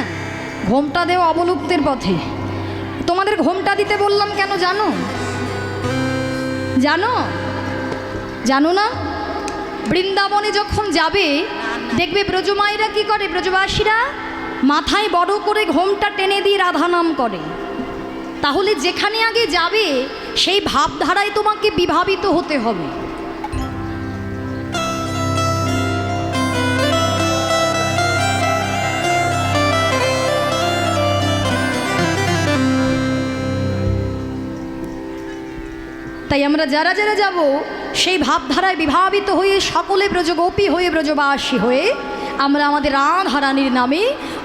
ঘোমটা দেওয়া অবলুপ্তির পথে। তোমাদের ঘোমটা দিতে বললাম কেন জানো? জানো? জানো না? বৃন্দাবনে যখন যাবে দেখবে ব্রজমাইরা কি করে, ব্রজবাসীরা মাথায় বড় করে ঘোমটা টেনে দিয়ে রাধা নাম করে। তাহলে যেখানে আগে যাবে সেই ভাবধারায় তোমাকে বিভাবিত হতে হবে। তাই আমরা যারা যারা যাব সেই ভাবধারায় বিভাবিত হয়ে সকলে ব্রজগোপী হয়ে ব্রজবাসী হয়ে আমরা আমাদের রাধারানীর নামে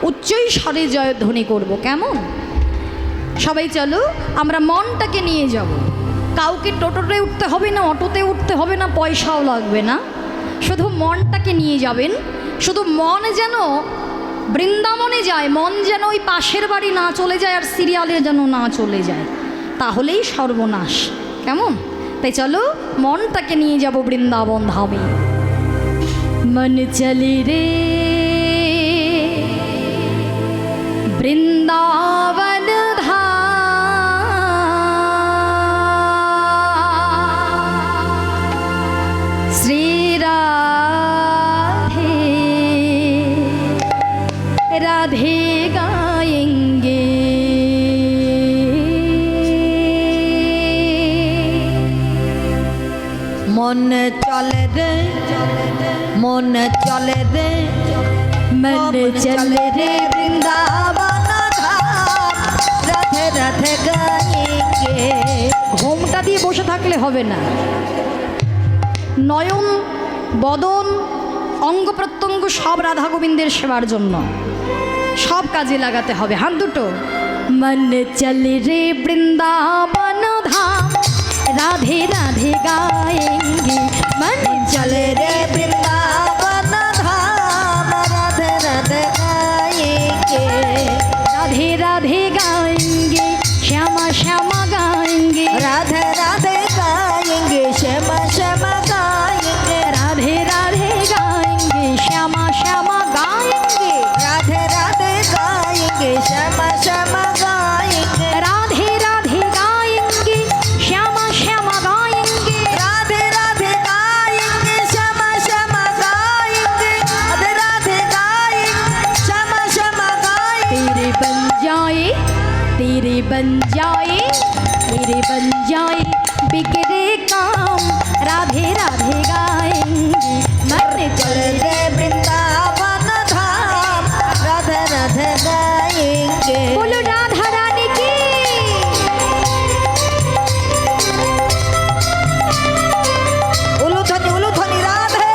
উচ্চই স্বরে জয়ধ্বনি করব। কেমন? সবাই চলো আমরা মনটাকে নিয়ে যাব। কাউকে টোটোতে উঠতে হবে না, অটোতে উঠতে হবে না, পয়সাও লাগবে না, শুধু মনটাকে নিয়ে যাবেন। শুধু মন যেন বৃন্দাবনে যায়, মন যেন ওই পাশের বাড়ি না চলে যায় আর সিরিয়ালে যেন না চলে যায়, তাহলেই সর্বনাশ। কেমন? তাই চলো মনটাকে নিয়ে যাব বৃন্দাবন ধামে। মন চলে রে বৃন্দাবন ধাম, শ্রী রাধে রাধে গায়েঙ্গে। মন চলে রে, মন চলে রে, মন চলে রে বৃন্দাবন ধাম, রাধে রাধে গায়েঙ্গে। ঘোমটা দিয়ে বসে থাকলে হবে না। নয়ন বদন অঙ্গ প্রত্যঙ্গ সব রাধা গোবিন্দের সেবার জন্য সব কাজে লাগাতে হবে। হাত দুটো। মন চলে রে বৃন্দাবন ধাম, राधे राधे गाएंगे मन चले रे वृंदावन धाम राधे राधे गाएंगे राधे राधे गाएंगे श्यामा श्यामा गाएंगे राधे राधे गाएंगे श्यामा श्यामा गाएंगे राधे राधे गाएंगे श्यामा श्यामा गाएंगे राधे राधे गाएंगे श्यामा श्यामा गाएंगे राधे राधे गाएंगे श्यामा श्यामा गाएंगे राधे राधे गाएंगे श्यामा श्यामा गाएंगे राधे राधे गाएंगे श्यामा श्यामा गाएंगे तेरे बन जाए तेरे बन जाए तेरे बन जाए बिगड़े काम राधे राधे गाएंगे मन चले रे वृंदावन धाम राधे राधे गाएंगे बोलो राधा रानी की उलूधनी राधे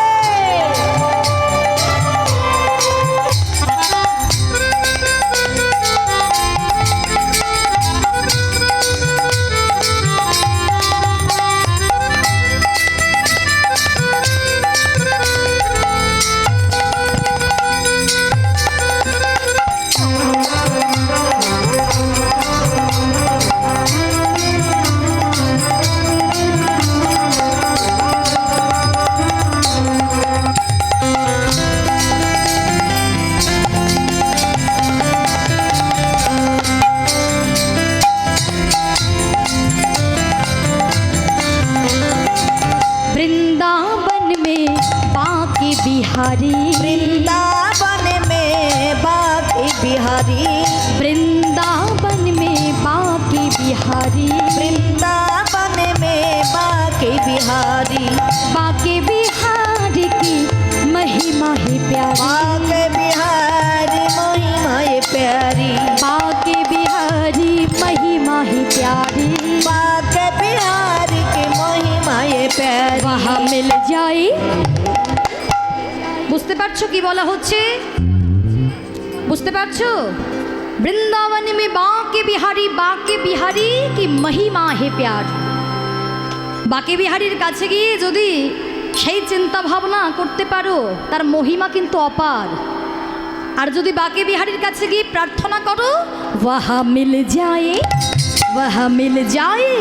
वृंदावन में बाके बिहारी वृंदावन में बाकी बिहारी वृंदावन में बाके बिहारी वृंदावन में बाकी बिहारी बाके बिहारी की महिमा है प्यारी बाके बिहारी महिमा ये प्यारी बाके बिहारी महिमा है प्यारी बाके बिहारी की महिमा ये प्यारी वहाँ मिल जाए বুঝতে পারছো কি বলা হচ্ছে বুঝতে পারছো বৃন্দাবন में বাকে বিহারি কি মহিমা হে প্যার বাকে বিহারীর কাছে গিয়ে যদি সেই চিন্তা ভাবনা করতে পারো তার মহিমা কিন্তু অপার আর যদি বাকে বিহারীর কাছে গিয়ে প্রার্থনা করো वहाँ मिल जाए वहाँ मिल जाए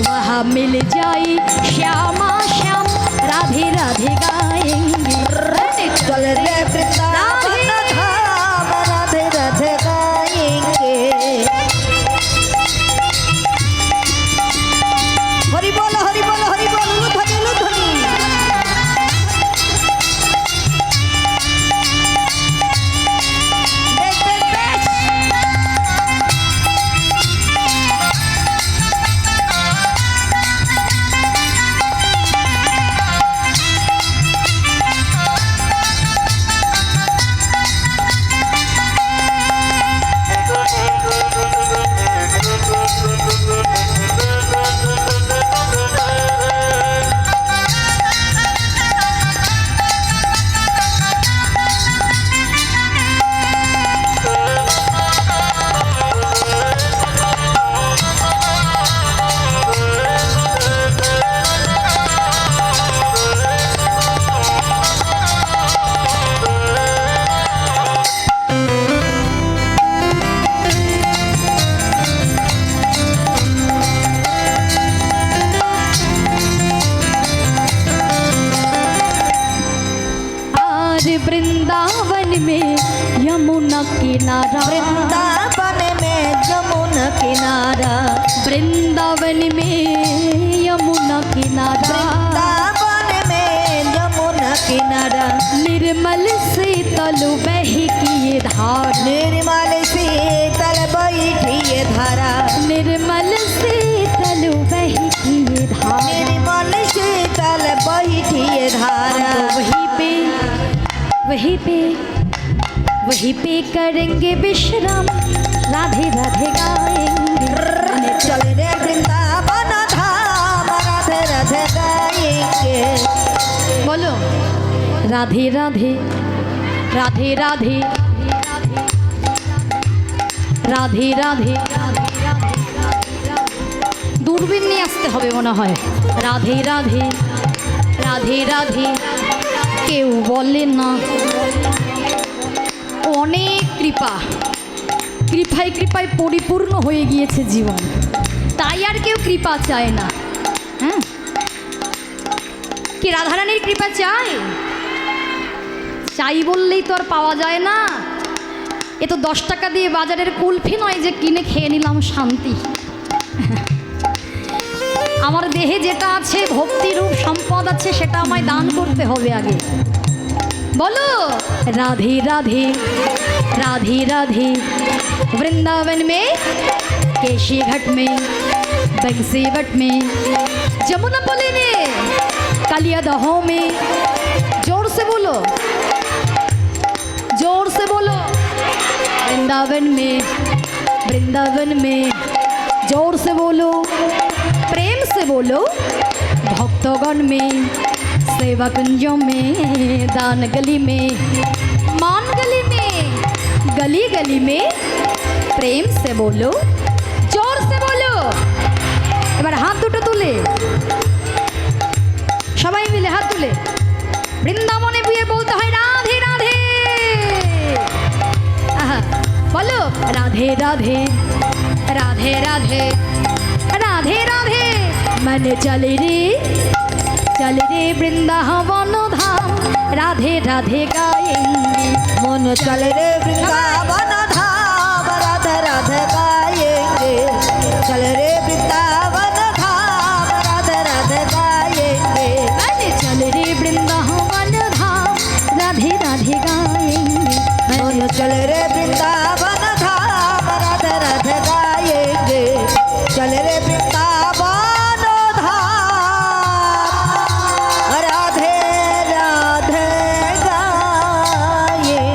वहाँ मिल जाए श्यामा श्याम राधे राधे गाएंगे चले रे वृंदावन धाम राधे राधे गाएंगे हरि बोल उलूधनी उलूधनी बेस वृंदावन में यमुना किनारा वृंदावन में यमुना किनारा वृंदावन में यमुना किनारा वृंदावन में यमुना किनारा निर्मल शीतल बही की ये धार निर्मल शीतल बैठी ये धारा निर्मल शीतल बही की ये धार निर्मल शीतल बैठी ये धारा वहीं पे करेंगे विश्राम राधे राधे गाएंगे चल रे वृंदावन धाम राधे राधे गाएंगे बोलो राधे राधे राधे राधे राधे राधे দূরবীন নিয়ে আসতে হবে মনে হয়। রাধে রাধে রাধে রাধে কেউ বলে না, অনেক কৃপা, কৃপায় কৃপায় পরিপূর্ণ হয়ে গিয়েছে জীবন, তাই আর কেউ কৃপা চায় না। হ্যাঁ, কি রাধারানীর কৃপা চায়? চাই বললেই তো আর পাওয়া যায় না। এ তো 10 টাকা দিয়ে বাজারের কুলফি নয় যে কিনে খেয়ে নিলাম শান্তি। আমার দেহে যেটা আছে, ভক্তিরূপ সম্পদ আছে, সেটা আমায় দান করতে হবে আগে। বলো রাধে রাধে राधे राधे वृंदावन में, केशी घाट में, बंसी वट में, जमुना पुली में, कालिया दहो में। जोर से बोलो, जोर से बोलो। वृंदावन में, वृंदावन में, जोर से बोलो, प्रेम से बोलो। भक्तगण में, सेवा कुंजों में, दान गली में, मान गली में, गली गली में, प्रेम से बोलो, जोर से बोलो। এবার হাত দুটো তুলে সবাই মিলে হাত তুলে বৃন্দাবনে গিয়ে বলতে হয় রাধে রাধে। আহা, বলো রাধে রাধে রাধে রাধে রাধে রাধে। মানে চলে রে বৃন্দাবন ধাম, राधे राधे गाएंगे। मन चल रे वृंदावन धाम, राधे राधे गाएंगे। चल रे वृंदावन धाम, राधे राधे गाएंगे। अरे चल रे वृंदावन धाम, राधे राधे गाएंगे। मन चल रे वृंदावन धाम, राधे राधे गाएंगे। चल रे वृंदावन धाम, राधे राधे गाएंगे।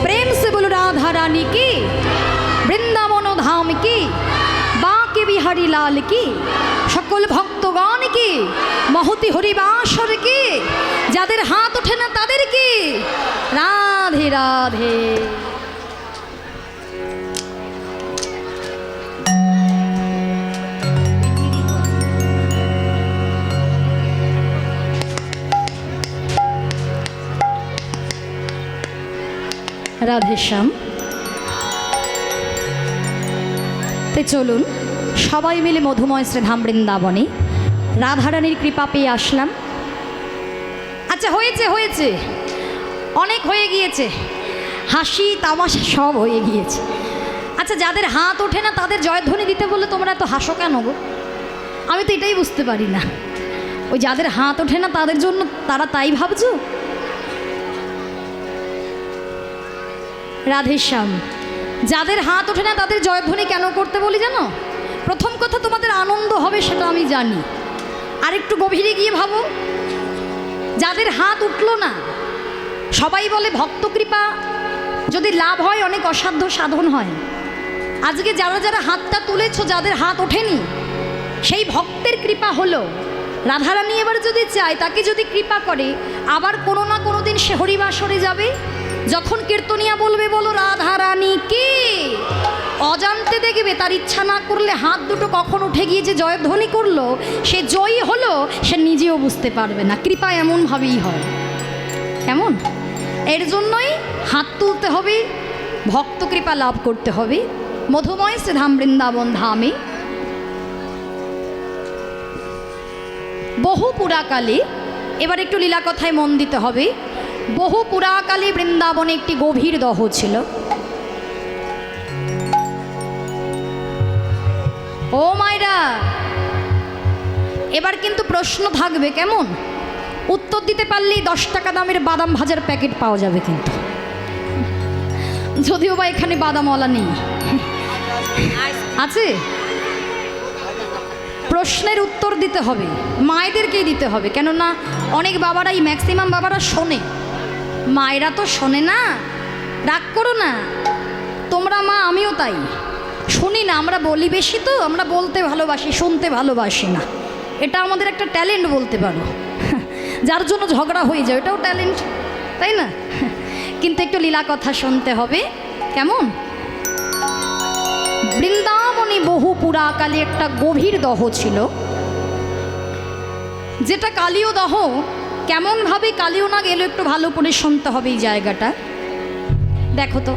प्रेम से बोलो राधा रानी की, वृंदावन धाम की, बाके बिहारी लाल की, সকল ভক্তগণ কি, মহতি হরিবাসর কি, যাদের হাত ওঠে না তাদের কি। রাধে রাধে। রাধেশ্যাম। তে চলুন সবাই মিলে মধুময় শ্রীধাম বৃন্দাবনে রাধারানীর কৃপা পেয়ে আসলাম। আচ্ছা হয়েছে হয়েছে, অনেক হয়ে গিয়েছে, হাসি তামাশা সব হয়ে গিয়েছে। আচ্ছা যাদের হাত ওঠে না তাদের জয়ধ্বনি দিতে বলে তোমরা এত হাসো কেন গো? আমি তো এটাই বুঝতে পারি না। ওই যাদের হাত ওঠে না তাদের জন্য তারা তাই ভাবছো? রাধেশ্যাম, যাদের হাত ওঠে না তাদের জয়ধ্বনি কেন করতে বলি জানো? প্রথম কথা তোমাদের আনন্দ হবে সেটা আমি জানি, আর একটু গভীরে গিয়ে ভাবো, যাদের হাত উঠলো না, সবাই বলে ভক্ত কৃপা যদি লাভ হয় অনেক অসাধ্য সাধন হয়। আজকে যারা যারা হাতটা তুলেছো, যাদের হাত ওঠেনি, সেই ভক্তের কৃপা হলো। রাধারানী এবার যদি চায়, তাকে যদি কৃপা করে, আবার কোনো না কোনো দিন সে হরিবাসরে যাবে। যখন কীর্তনিয়া বলবে বলো রাধারানী কি, অজান্তে দেখবে তার ইচ্ছা না করলে হাত দুটো কখন উঠে গিয়ে যে জয়ধ্বনি করলো, সে জয়ী হলো, সে নিজেও বুঝতে পারবে না। কৃপা এমনভাবেই হয়। কেমন? এর জন্যই হাত তুলতে হবে, ভক্ত কৃপা লাভ করতে হবে। মধুময় শ্রীধাম বৃন্দাবন ধামে বহু পুরাকালে, এবার একটু লীলা কথায় মন দিতে হবে, বহু পুরাকালে বৃন্দাবনে একটি গভীর দহ ছিল। ও মায়েরা, এবার কিন্তু প্রশ্ন থাকবে, কেমন? উত্তর দিতে পারলেই 10 টাকা দামের বাদাম ভাজার প্যাকেট পাওয়া যাবে, কিন্তু যদিও বা এখানে বাদামওয়ালা নেই, আছে। প্রশ্নের উত্তর দিতে হবে, মায়েদেরকেই দিতে হবে, কেননা অনেক বাবারাই, ম্যাক্সিমাম বাবারা শোনে, মায়েরা তো শোনে না। রাগ করো না তোমরা, মা আমিও তাই, শুনি না। আমরা বলি বেশি, তো আমরা বলতে ভালোবাসি, শুনতে ভালোবাসি না। এটা আমাদের একটা ট্যালেন্ট বলতে পারো, যার জন্য ঝগড়া হয়ে যায়, এটাও ট্যালেন্ট, তাই না? কিন্তু একটু লীলা কথা শুনতে হবে, কেমন? বৃন্দাবনে বৃন্দাবনী বহু পুরাকালে একটা গভীর দহ ছিল, যেটা কালীয় দহ। কেমনভাবে কালীয় না গেল একটু ভালো করে শুনতে হবে এই জায়গাটা। দেখো তো,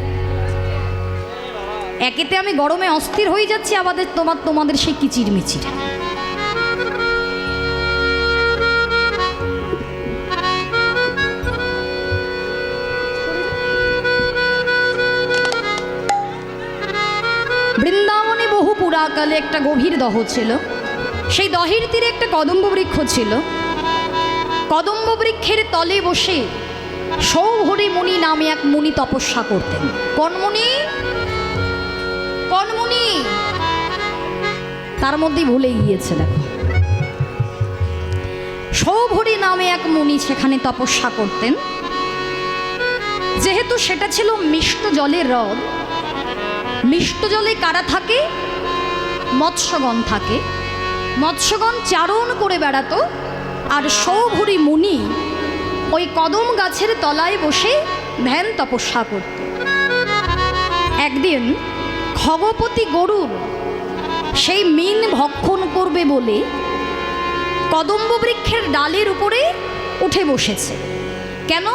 একেতে আমি গরমে অস্থির হয়ে যাচ্ছি, আমাদের তোমাদের সেই কিচির মিচির। বৃন্দাবনে বহু পুরাকালে একটা গভীর দহ ছিল। সেই দহের তীরে একটা কদম্ব বৃক্ষ ছিল। কদম্ব বৃক্ষের তলে বসে সৌভরি মুনি নামে এক মুনি তপস্যা করতেন। কোন মুনি? কোন মুনি? তার মধ্যেই ভুলে গিয়েছে। দেখো, সৌভরি নামে এক মুনি সেখানে তপস্যা করতেন। যেহেতু সেটা ছিল মিষ্ট জলের হ্রদ, মিষ্ট জলে কারা থাকে? মৎস্যগণ থাকে। মৎস্যগণ চারণ করে বেড়াতো, আর সৌভরি মুনি ওই কদম গাছের তলায় বসে ধ্যান তপস্যা করত। একদিন খগপতি গরুর সেই মিন ভক্ষণ করবে বলে কদম্ব বৃক্ষের ডালের উপরে উঠে বসেছে। কেন?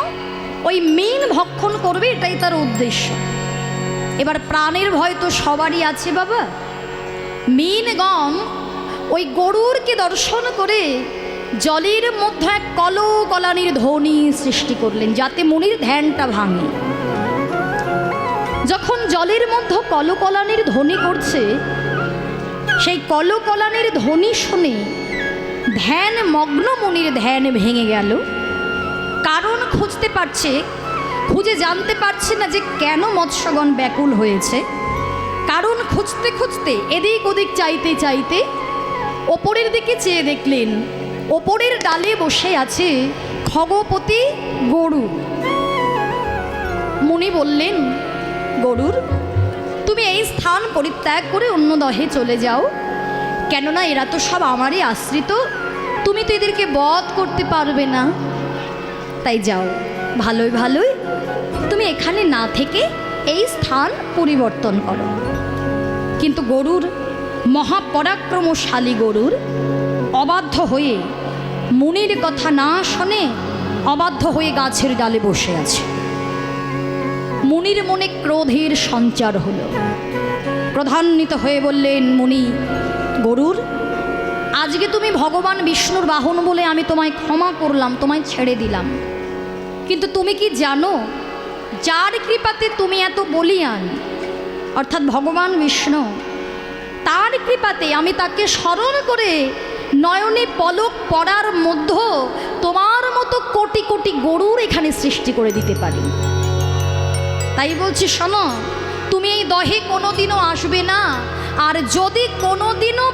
ওই মিন ভক্ষণ করবে, এটাই তার উদ্দেশ্য। এবার প্রাণের ভয় তো সবারই আছে বাবা। মিনগণ ওই গরুরকে দর্শন করে জলের মধ্যে এক কলকলানির ধ্বনি সৃষ্টি করলেন, যাতে মুনির ধ্যানটা ভাঙে। যখন জলের মধ্যে কলকলানির ধ্বনি করছে, সেই কলকলানির ধ্বনি শুনে ধ্যান মগ্ন মুনির ধ্যান ভেঙে গেল। কারণ খুঁজতে পারছে, খুঁজে জানতে পারছে না যে কেন মৎস্যগণ ব্যাকুল হয়েছে। কারণ খুঁজতে খুঁজতে এদিক ওদিক চাইতে চাইতে ওপরের দিকে চেয়ে দেখলেন ওপরের ডালে বসে আছে খগপতি গরু। মুনি বললেন, গরুর, তুমি এই স্থান পরিত্যাগ করে অন্য দহে চলে যাও, কেননা এরা তো সব আমারই আশ্রিত, তুমি তো এদেরকে বধ করতে পারবে না। তাই যাও, ভালোই ভালোই তুমি এখানে না থেকে এই স্থান পরিবর্তন করো। কিন্তু গরুর, মহাপরাক্রমশালী গরুর অবাধ্য হয়ে মুনির কথা না শোনে অবাধ্য হয়ে গাছের ডালে বসে আছে। মুনির মনে ক্রোধের সঞ্চার হলো। ক্রোধান্বিত হয়ে বললেন, মুনি, গরুর, আজকে তুমি ভগবান বিষ্ণুর বাহন বলে আমি তোমায় ক্ষমা করলাম, তোমায় ছেড়ে দিলাম। কিন্তু তুমি কি জানো, যার কৃপাতে তুমি এত বলিয়ান, অর্থাৎ ভগবান বিষ্ণু, তার কৃপাতে আমি তাকে স্মরণ করে নয়নে পলক পড়ার মধ্যে তোমার মতো কোটি কোটি গরুর এখানে সৃষ্টি করে দিতে পারি। তাই বলছি, শোনো, তুমি এই দহে কোনোদিনও আসবে না, আর যদি কোনোদিনও